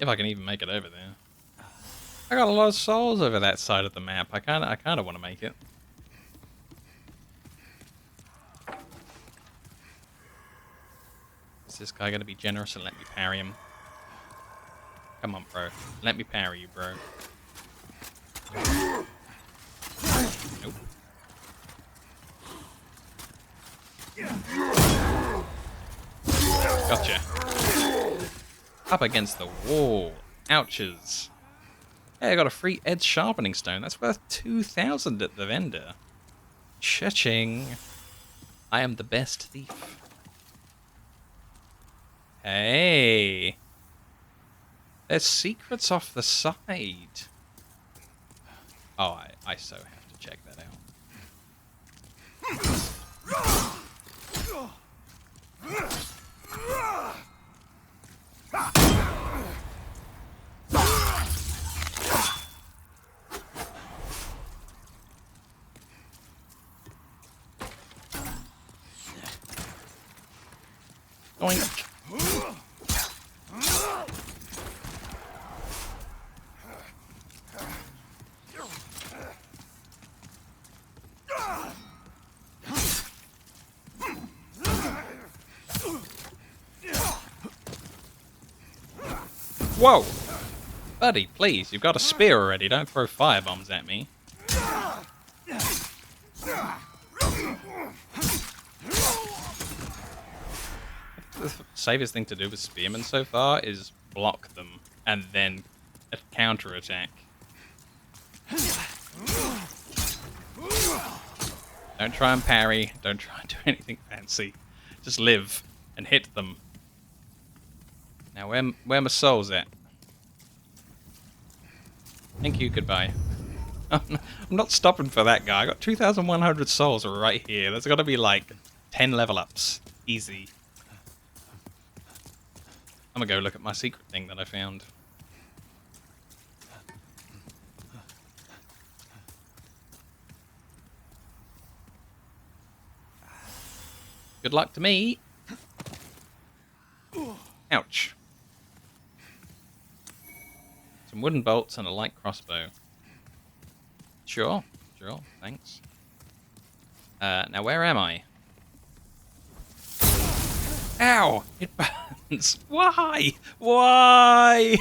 If I can even make it over there. I got a lot of souls over that side of the map. I kinda want to make it. Is this guy gonna be generous and let me parry him? Come on, bro. Let me parry you, bro. Nope. Gotcha. Up against the wall. Ouches. Hey, I got a free edge sharpening stone. That's worth 2,000 at the vendor. Cha-ching. I am the best thief. Hey. There's secrets off the side. Oh, I so have to check that out. Oink. Whoa! Buddy, please, you've got a spear already. Don't throw firebombs at me. The safest thing to do with spearmen so far is block them and then counterattack. Don't try and parry. Don't try and do anything fancy. Just live and hit them. Now, where my souls at? Thank you, goodbye. I'm not stopping for that guy. I got 2,100 souls right here. There's got to be like 10 level ups. Easy. I'm gonna go look at my secret thing that I found. Good luck to me. Ouch. Some wooden bolts and a light crossbow. Sure, thanks. Now where am I? Ow! It burns! Why? Why?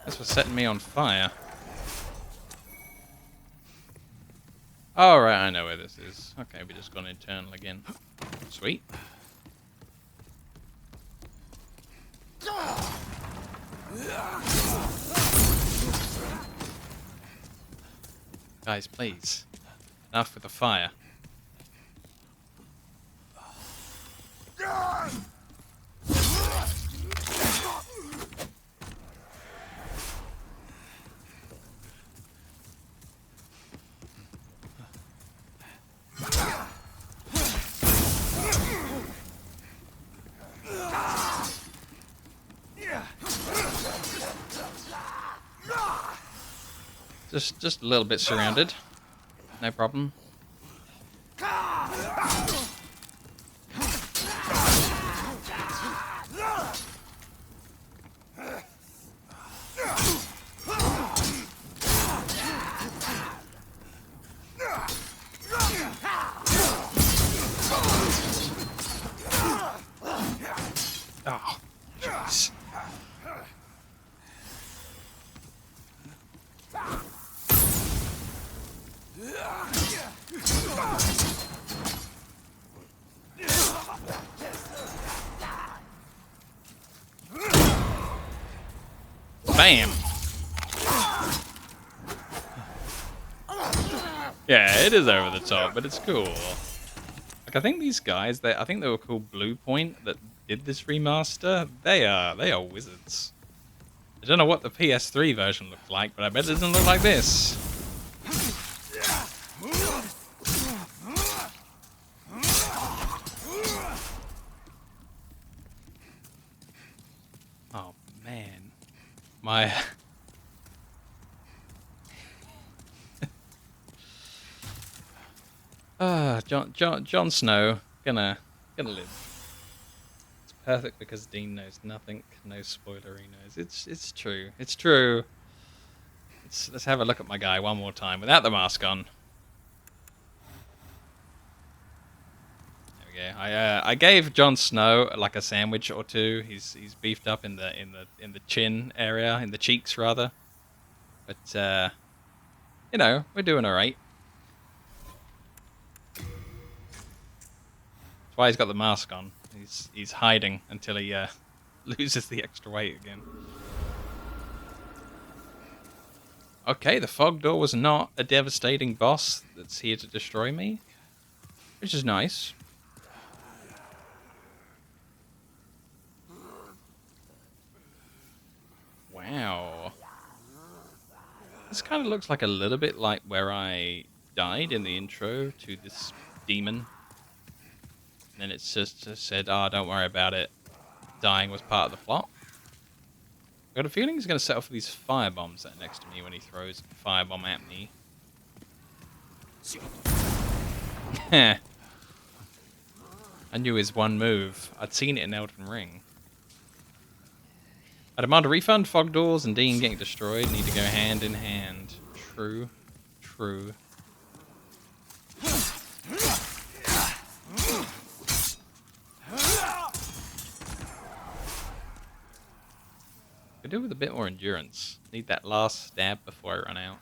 That's for setting me on fire. Alright, I know where this is. Okay, we just gone internal again. Sweet. Guys, please. Enough with the fire. Just a little bit surrounded. No problem. Oh, jeez. Bam! Yeah, it is over the top, but it's cool. Like, I think these guys, I think they were called Blue Point that did this remaster. They are wizards. I don't know what the PS3 version looked like, but I bet it doesn't look like this. Oh man, my Jon Snow gonna live. It's perfect because Dean knows nothing, no spoilery knows. It's true. It's true. Let's have a look at my guy one more time without the mask on. There we go. I gave Jon Snow like a sandwich or two. He's beefed up in the chin area, in the cheeks rather. But you know, we're doing all right. That's why he's got the mask on. He's hiding until he loses the extra weight again. Okay, the fog door was not a devastating boss that's here to destroy me, which is nice. Wow. This kind of looks like a little bit like where I died in the intro to this demon. And then it's just said, oh, don't worry about it. Dying was part of the plot. I've got a feeling he's going to set off these fire bombs that are next to me when he throws a firebomb at me. I knew his one move. I'd seen it in Elden Ring. I demand a refund. Fog doors and Dean getting destroyed need to go hand in hand. True. True. Could do with a bit more endurance. Need that last stab before I run out.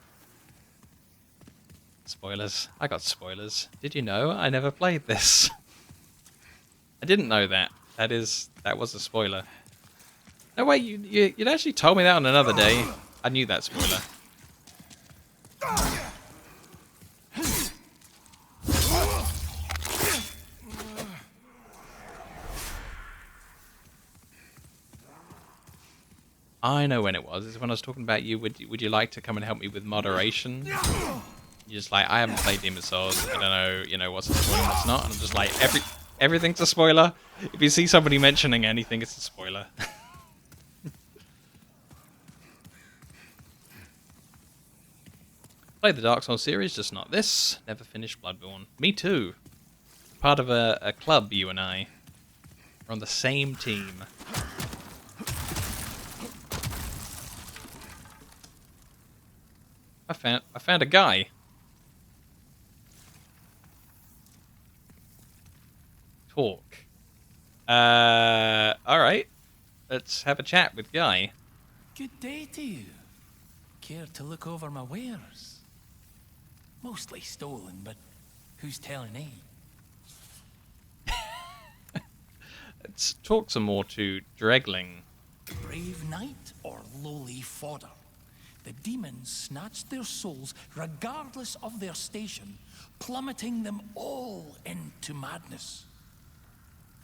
Spoilers. I got spoilers. Did you know I never played this? I didn't know that. That was a spoiler. No, wait, you'd actually told me that on another day. I knew that spoiler. I know when it was. It's when I was talking about you. Would you like to come and help me with moderation? You're just like, I haven't played Demon's Souls. I don't know, what's a spoiler and what's not. And I'm just like, everything's a spoiler. If you see somebody mentioning anything, it's a spoiler. Played the Dark Souls series, just not this. Never finished Bloodborne. Me too. Part of a club, you and I. We're on the same team. I found a guy. Talk. Alright. Let's have a chat with Guy. Good day to you. Care to look over my wares? Mostly stolen, but who's telling eh? Let's talk some more to Dregling. Brave knight or lowly fodder? The demons snatched their souls regardless of their station, plummeting them all into madness.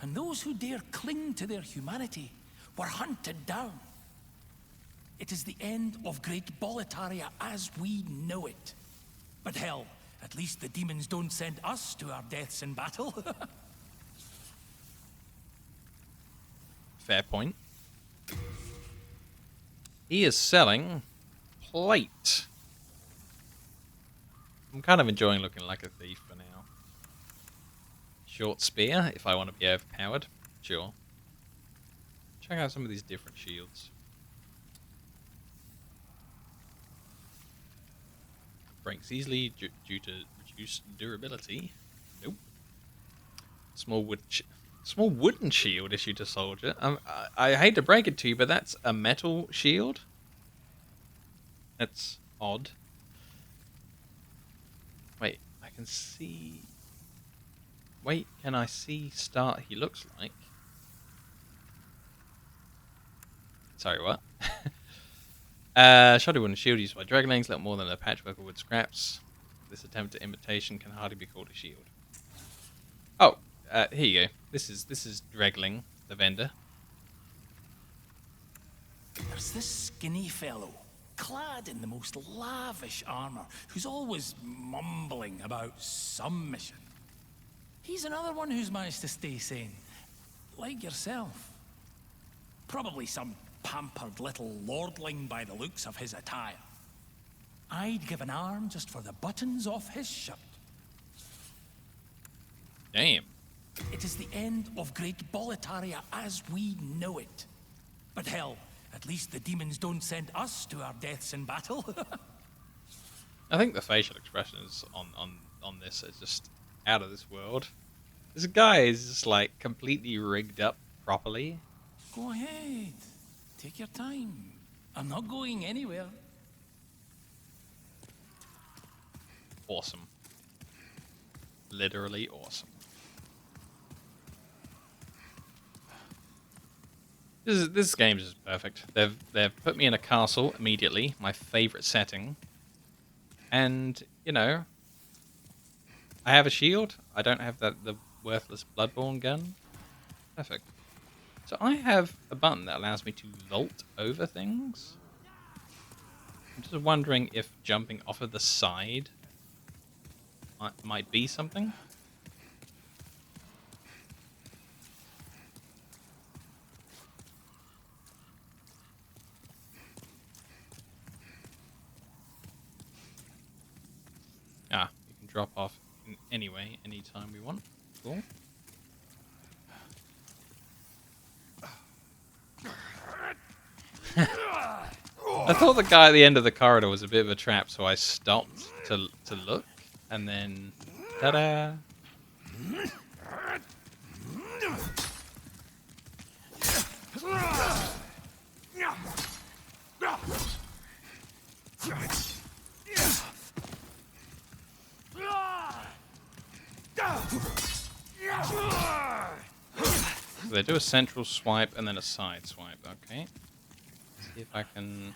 And those who dare cling to their humanity were hunted down. It is the end of Great Boletaria as we know it. But hell, at least the demons don't send us to our deaths in battle. Fair point. He is selling plate. I'm kind of enjoying looking like a thief for now. Short spear, if I want to be overpowered. Sure. Check out some of these different shields. Breaks easily due to reduced durability. Nope. Small wooden shield issued to soldier. I hate to break it to you, but that's a metal shield. That's odd. Wait, I can see... Wait, can I see start he looks like? Sorry, what? Shoddy wooden shield used by draglings, little more than a patchwork of wood scraps. This attempt at imitation can hardly be called a shield. Oh, here you go. This is Dregling, the vendor. There's this skinny fellow, clad in the most lavish armor, who's always mumbling about some mission. He's another one who's managed to stay sane, like yourself. Probably some pampered little lordling by the looks of his attire. I'd give an arm just for the buttons off his shirt. Damn. It is the end of Great Boletaria as we know it. But hell, at least the demons don't send us to our deaths in battle. I think the facial expressions on this are just out of this world. This guy is just like completely rigged up properly. Go ahead. Take your time. I'm not going anywhere. Awesome. Literally awesome. This game is just perfect. They've put me in a castle immediately, my favorite setting. And, you know, I have a shield. I don't have the worthless Bloodborne gun. Perfect. So I have a button that allows me to vault over things. I'm just wondering if jumping off of the side might be something. Ah, you can drop off in any way, anytime we want. Cool. I thought the guy at the end of the corridor was a bit of a trap, so I stopped to look, and then, ta-da! So they do a central swipe and then a side swipe. Okay. See if I can.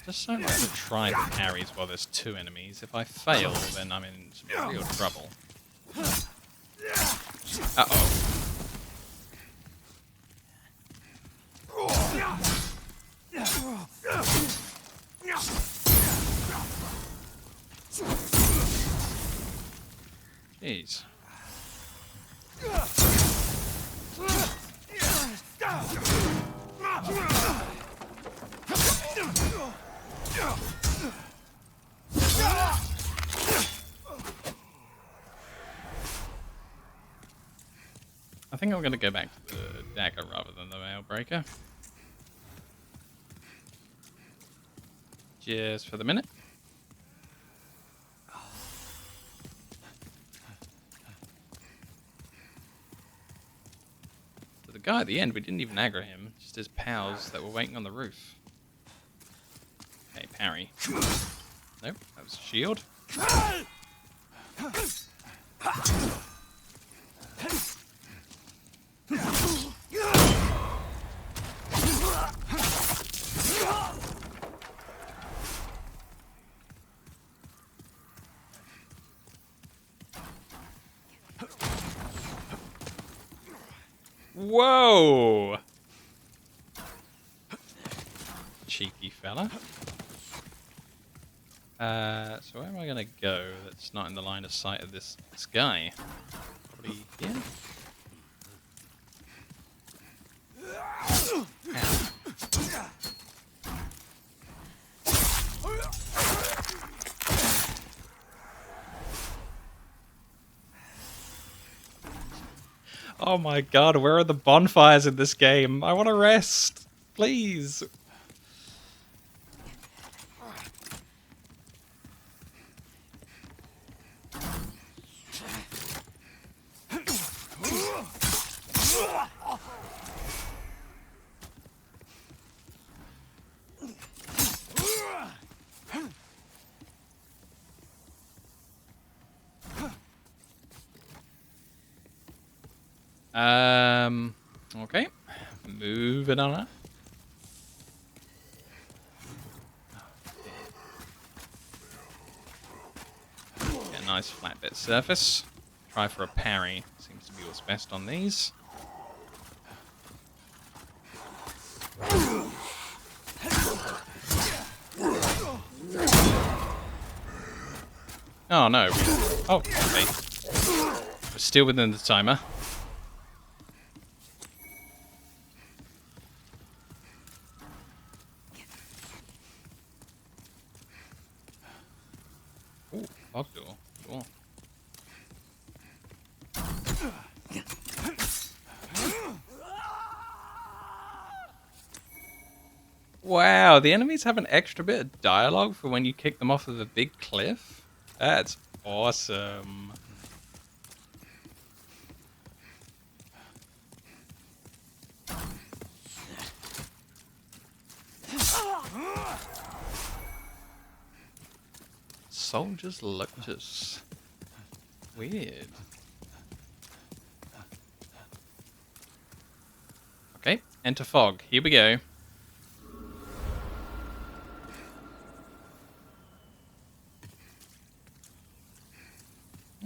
Just don't like to try the parries while there's two enemies. If I fail, then I'm in some real trouble. Uh-oh. Jeez. I think I'm going to go back to the dagger rather than the mail breaker. Just for the minute. So the guy at the end, we didn't even aggro him, just his pals that were waiting on the roof. Okay, parry. Nope, that was a shield. Whoa! Cheeky fella. So where am I gonna go that's not in the line of sight of this guy? Probably here? Oh my god, where are the bonfires in this game? I want to rest. Please. Okay. Moving on up. Get a nice flat bit surface. Try for a parry. Seems to be what's best on these. Oh no. Oh, okay. We're still within the timer. Ooh, fog door. Cool. Wow, the enemies have an extra bit of dialogue for when you kick them off of a big cliff? That's awesome. Soldiers Lotus. Weird. Okay, enter fog. Here we go.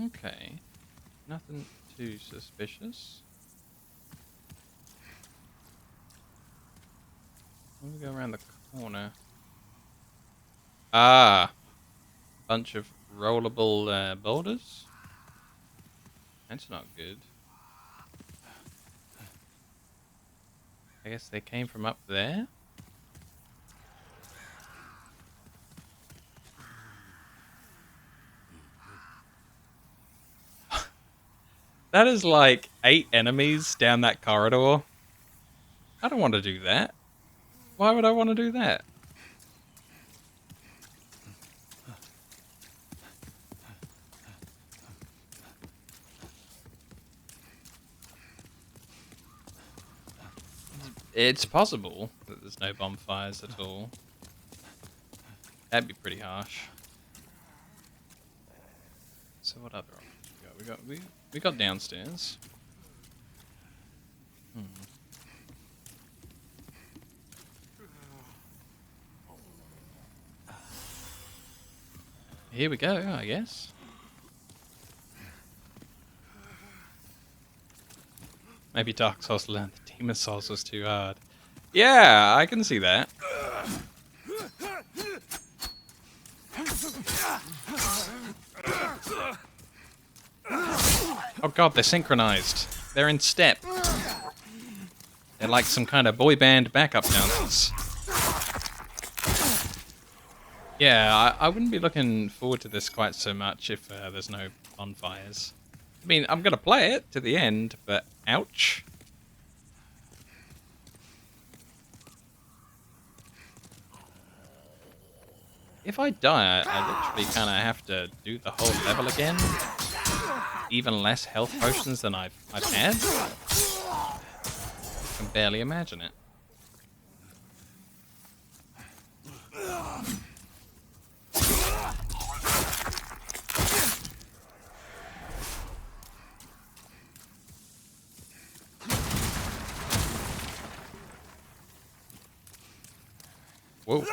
Okay. Nothing too suspicious. Let me go around the corner. Ah! Bunch of rollable boulders. That's not good. I guess they came from up there. That is like 8 enemies down that corridor. I don't want to do that. Why would I want to do that? It's possible that there's no bonfires at all. That'd be pretty harsh. So what other options we got? We got downstairs. Here we go, I guess. Maybe Dark Souls learned the Demon Souls was too hard. Yeah, I can see that. Oh god, they're synchronized. They're in step. They're like some kind of boy band backup dancers. Yeah, I wouldn't be looking forward to this quite so much if there's no bonfires. I mean, I'm going to play it to the end, but ouch. If I die, I literally kind of have to do the whole level again. Even less health potions than I've had. I can barely imagine it. Whoa.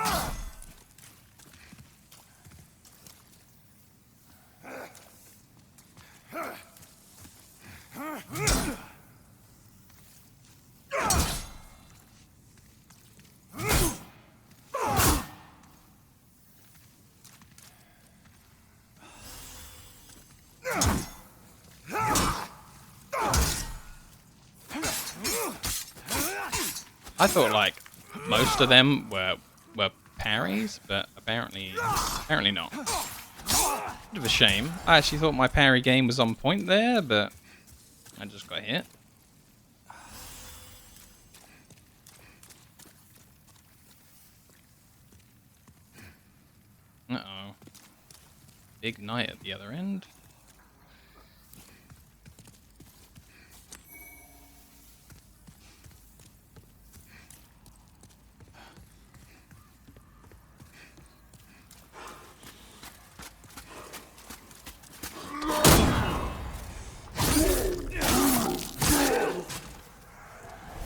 I thought like most of them were parries, but apparently not. Bit of a shame. I actually thought my parry game was on point there, but I just got hit. Uh-oh. Big knight at the other end.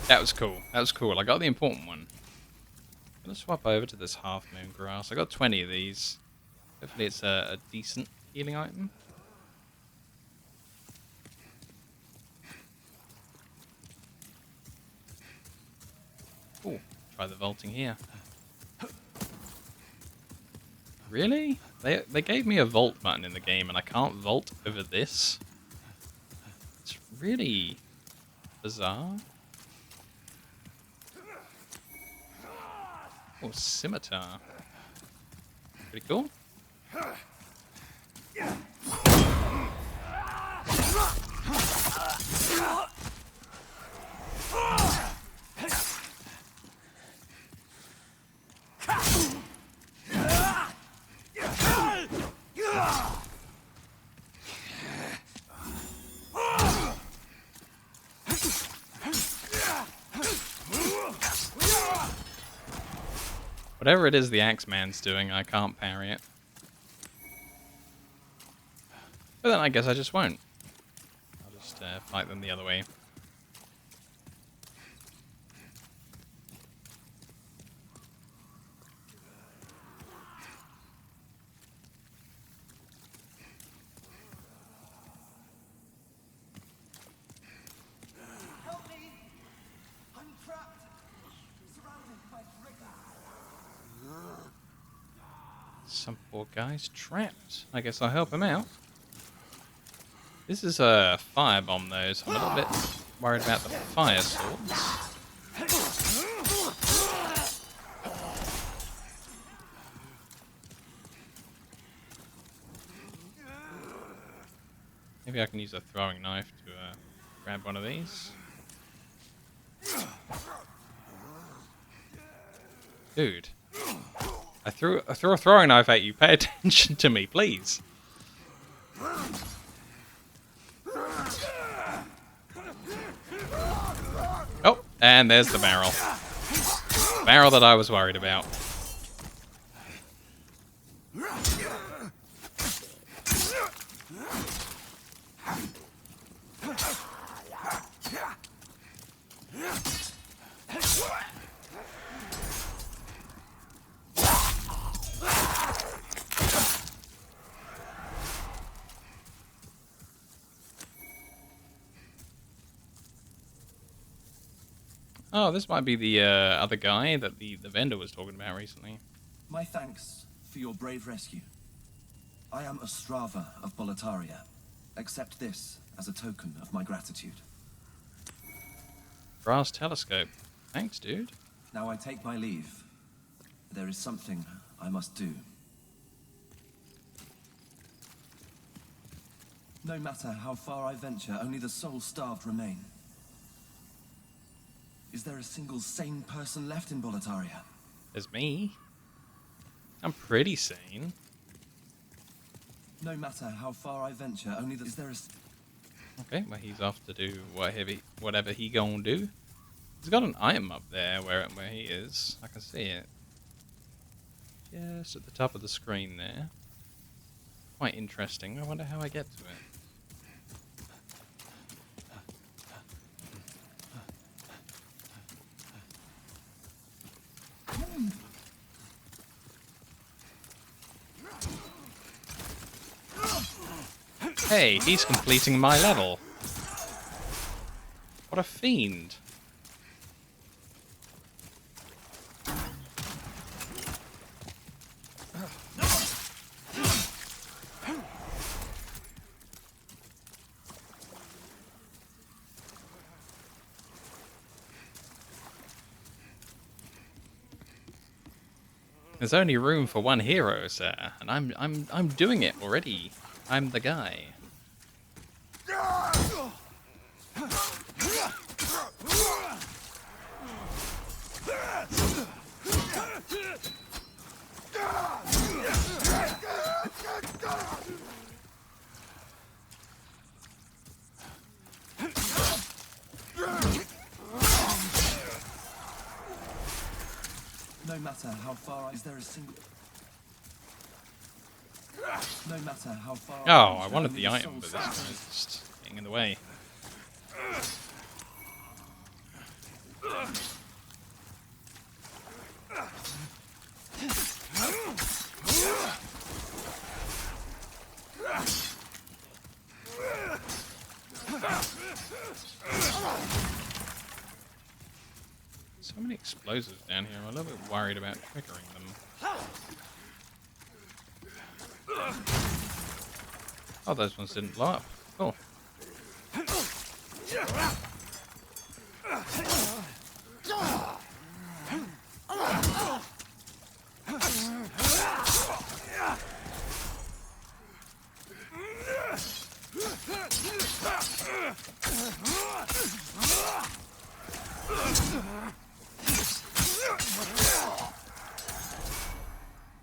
That was cool. That was cool. I got the important one. I'm gonna swap over to this half moon grass. I got 20 of these. Hopefully it's a decent healing item. Ooh, try the vaulting here. Really? They gave me a vault button in the game and I can't vault over this? It's really bizarre. Oh, scimitar. Pretty cool. Whatever it is the Axeman's doing, I can't parry it. But then I guess I just won't. I'll just fight them the other way. Help me! I'm trapped! Surrounded by brigands. Some poor guy's trapped. I guess I'll help him out. This is a firebomb though, so I'm a little bit worried about the fire swords. Maybe I can use a throwing knife to grab one of these. Dude. I threw a throwing knife at you. Pay attention to me, please. Oh, and there's the barrel. Barrel that I was worried about. Oh, this might be the other guy that the vendor was talking about recently. My thanks for your brave rescue. I am Ostrava of Boletaria. Accept this as a token of my gratitude. Brass telescope. Thanks, dude. Now I take my leave. There is something I must do. No matter how far I venture, only the soul-starved remain. Is there a single sane person left in Boletaria? There's me. I'm pretty sane. No matter how far I venture, only the... Is there a... Okay, well he's off to do whatever he gonna do. He's got an item up there where he is. I can see it. Just at the top of the screen there. Quite interesting. I wonder how I get to it. Hey, he's completing my level. What a fiend. There's only room for one hero, sir, and I'm doing it already. I'm the guy. No matter how far... Is there a single... No matter how far... Oh, I wanted the item, but this guy's just getting in the way. So many explosives down here. I'm a little bit worried about triggering them. Oh, those ones didn't blow up. Cool.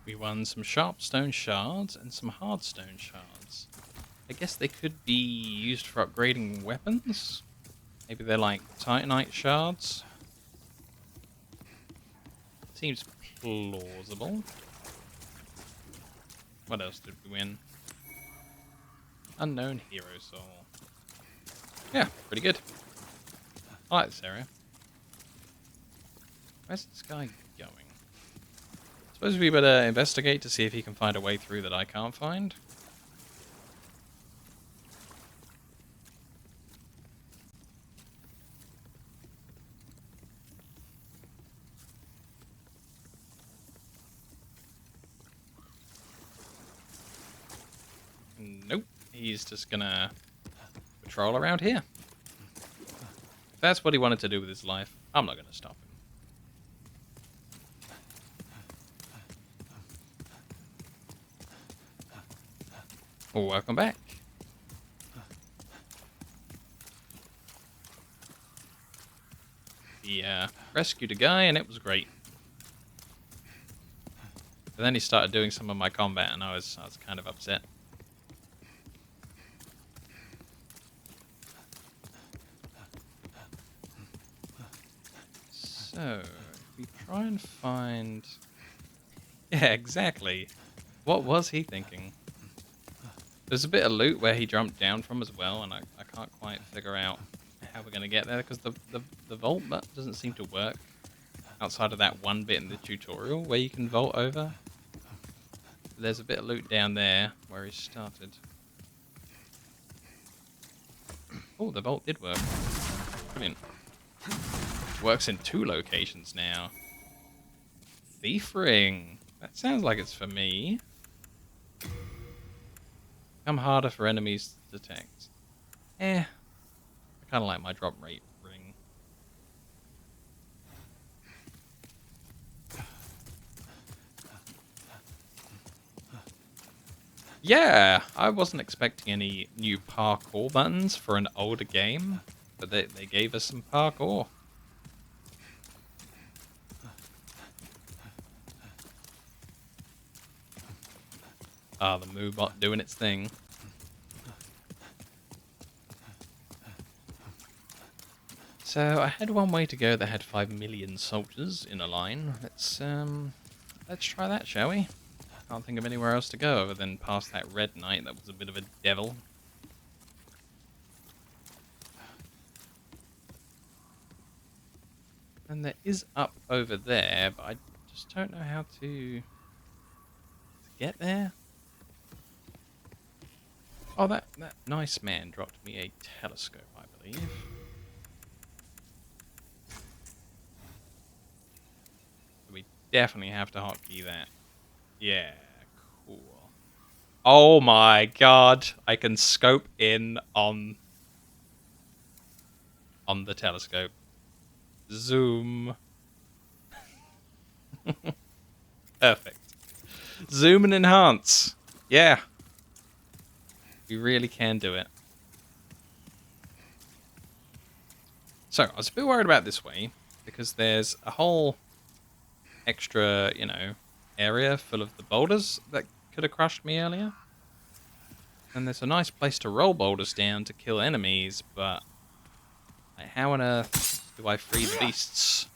We won some sharp stone shards and some hard stone shards. I guess they could be used for upgrading weapons? Maybe they're like Titanite shards? Seems Plausible. What else did we win? Unknown Hero Soul. Yeah, pretty good. I like this area. Where's this guy going? Suppose we better investigate to see if he can find a way through that I can't find. Nope. He's just gonna patrol around here. If that's what he wanted to do with his life, I'm not gonna stop him. Well, welcome back. He rescued a guy and it was great. But then he started doing some of my combat and I was kind of upset. So, if we try and find... Yeah, exactly. What was he thinking? There's a bit of loot where he jumped down from as well, and I can't quite figure out how we're going to get there, because the vault button doesn't seem to work outside of that one bit in the tutorial where you can vault over. There's a bit of loot down there where he started. Oh, the vault did work. Brilliant. Works in 2 locations now. Thief ring. That sounds like it's for me. Become harder for enemies to detect. I kind of like my drop rate ring. Yeah, I wasn't expecting any new parkour buttons for an older game, but they gave us some parkour. Ah, the Moobot doing its thing. So I had one way to go that had 5 million soldiers in a line. Let's try that, shall we? Can't think of anywhere else to go other than past that red knight that was a bit of a devil. And there is up over there, but I just don't know how to get there. Oh, that nice man dropped me a telescope, I believe. We definitely have to hotkey that. Yeah, cool. Oh my god, I can scope in on the telescope. Zoom. Perfect. Zoom and enhance. Yeah. We really can do it. So, I was a bit worried about this way, because there's a whole extra, area full of the boulders that could have crushed me earlier. And there's a nice place to roll boulders down to kill enemies, but like, how on earth do I free the beasts?